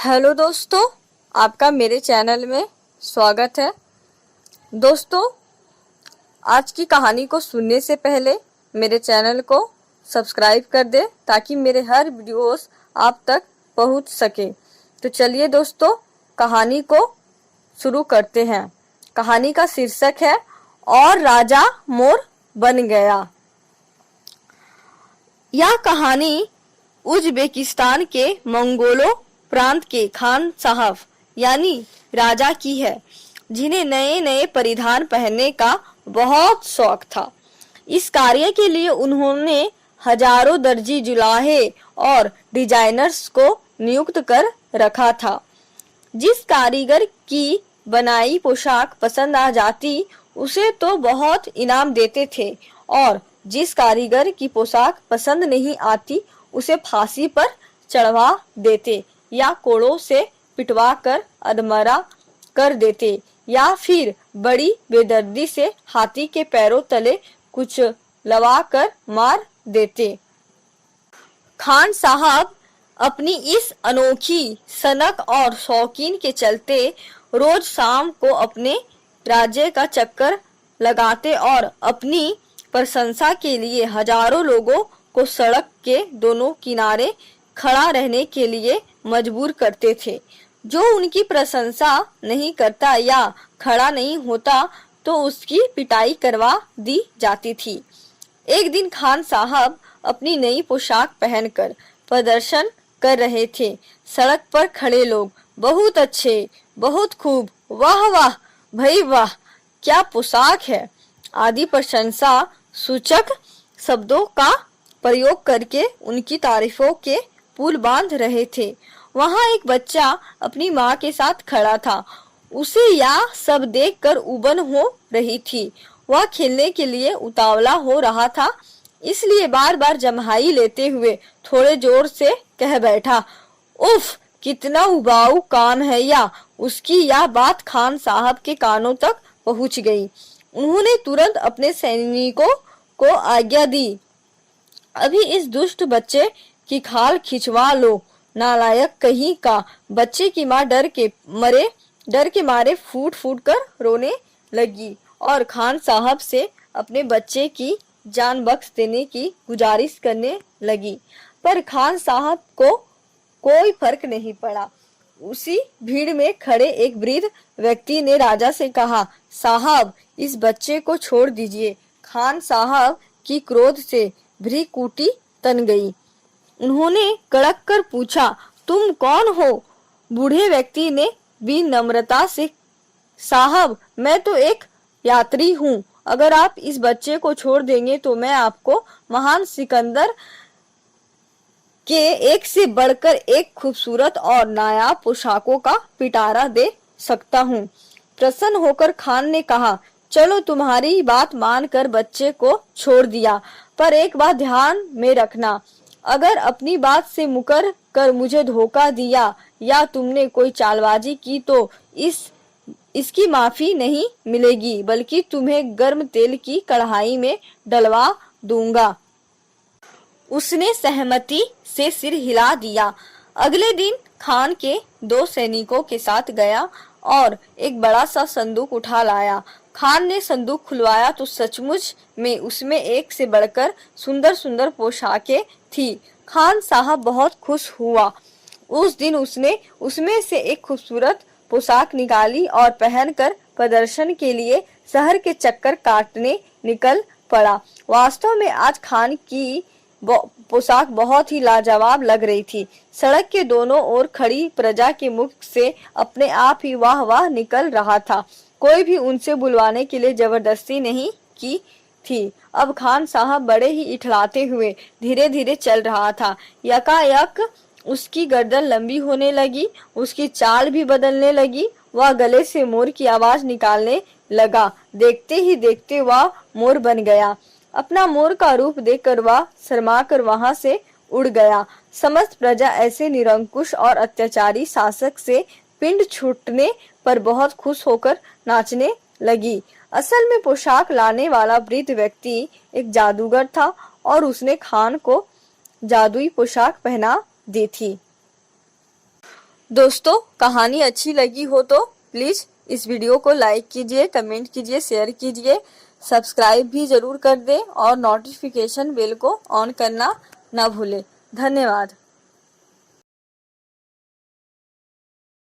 Hello दोस्तों, आपका मेरे चैनल में स्वागत है। दोस्तों, आज की कहानी को सुनने से पहले मेरे चैनल को सब्सक्राइब कर दें ताकि मेरे हर वीडियोस आप तक पहुंच सके। तो चलिए दोस्तों, कहानी को शुरू करते हैं। कहानी का शीर्षक है और राजा मोर बन गया। यह कहानी उज़्बेकिस्तान के मंगोलों प्रांत के खान साहब यानी राजा की है, जिन्हें नए नए परिधान पहनने का बहुत शौक था। इस कार्य के लिए उन्होंने हजारों दर्जी, जुलाहे और डिजाइनर्स को नियुक्त कर रखा था। जिस कारीगर की बनाई पोशाक पसंद आ जाती उसे तो बहुत इनाम देते थे, और जिस कारीगर की पोशाक पसंद नहीं आती उसे फांसी पर चढ़वा देते या कोड़ों से पिटवा कर अधमरा कर देते, या फिर बड़ी बेदर्दी से हाथी के पैरों तले कुछ लवा कर मार देते। खान साहब अपनी इस अनोखी सनक और शौकीन के चलते रोज शाम को अपने राज्य का चक्कर लगाते और अपनी प्रशंसा के लिए हजारों लोगों को सड़क के दोनों किनारे खड़ा रहने के लिए मजबूर करते थे। जो उनकी प्रशंसा नहीं करता या खड़ा नहीं होता तो उसकी पिटाई करवा दी जाती थी। एक दिन खान साहब अपनी नई पोशाक पहनकर प्रदर्शन कर रहे थे। सड़क पर खड़े लोग बहुत अच्छे, बहुत खूब, वाह वाह, भाई वाह, क्या पोशाक है आदि प्रशंसा सूचक शब्दों का प्रयोग करके उनकी तारीफों के पुल बांध रहे थे। वहां एक बच्चा अपनी माँ के साथ खड़ा था। उसे यह सब देखकर उबन हो रही थी। वह खेलने के लिए उतावला हो रहा था, इसलिए बार बार जम्हाई लेते हुए थोड़े जोर से कह बैठा, उफ, कितना उबाऊ कान है। या उसकी यह बात खान साहब के कानों तक पहुंच गई। उन्होंने तुरंत अपने सैनिकों को आज्ञा दी, अभी इस दुष्ट बच्चे की खाल खिंचवा लो। नालायक कहीं का। बच्चे की माँ डर के मारे फूट फूट कर रोने लगी और खान साहब से अपने बच्चे की जान बख्श देने की गुजारिश करने लगी, पर खान साहब को कोई फर्क नहीं पड़ा। उसी भीड़ में खड़े एक वृद्ध व्यक्ति ने राजा से कहा, साहब, इस बच्चे को छोड़ दीजिए। खान साहब की क्रोध से भ्रीकुटी तन गई। उन्होंने कड़क कर पूछा, तुम कौन हो? बूढ़े व्यक्ति ने विनम्रता से, साहब, मैं तो एक यात्री हूँ। अगर आप इस बच्चे को छोड़ देंगे तो मैं आपको महान सिकंदर के एक से बढ़कर एक खूबसूरत और नायाब पोशाकों का पिटारा दे सकता हूँ। प्रसन्न होकर खान ने कहा, चलो, तुम्हारी बात मानकर बच्चे को छोड़ दिया, पर एक बात ध्यान में रखना, अगर अपनी बात से मुकर कर मुझे धोखा दिया या तुमने कोई चालबाजी की तो इसकी माफी नहीं मिलेगी, बल्कि तुम्हें गर्म तेल की कढ़ाई में डलवा दूंगा। उसने सहमति से सिर हिला दिया। अगले दिन खान के 2 सैनिकों के साथ गया और एक बड़ा सा संदूक उठा लाया। खान ने संदूक खुलवाया तो सचमुच में उसमें एक से बढ़कर सुंदर सुंदर पोशाकें थी। खान साहब बहुत खुश हुआ। उस दिन उसने उसमें से एक खूबसूरत पोशाक निकाली और पहनकर प्रदर्शन के लिए शहर के चक्कर काटने निकल पड़ा। वास्तव में आज खान की पोशाक बहुत ही लाजवाब लग रही थी। सड़क के दोनों ओर खड़ी प्रजा के मुख से अपने आप ही वाह वाह निकल रहा था। कोई भी उनसे बुलवाने के लिए जबरदस्ती नहीं की थी। अब खान साहब बड़े ही इठलाते हुए धीरे धीरे चल रहा था। यकायक उसकी गर्दन लंबी होने लगी, उसकी चाल भी बदलने लगी। वह गले से मोर की आवाज निकालने लगा। देखते ही देखते वह मोर बन गया। अपना मोर का रूप देखकर वह शर्मा कर वहां से उड़ गया। समस्त प्रजा ऐसे निरंकुश और अत्याचारी शासक से पिंड छूटने पर बहुत खुश होकर नाचने लगी। असल में पोशाक लाने वाला वृद्ध व्यक्ति एक जादूगर था और उसने खान को जादुई पोशाक पहना दी थी। दोस्तों, कहानी अच्छी लगी हो तो प्लीज इस वीडियो को लाइक कीजिए, कमेंट कीजिए, शेयर कीजिए, सब्सक्राइब भी जरूर कर दें और नोटिफिकेशन बेल को ऑन करना ना भूलें। धन्यवाद।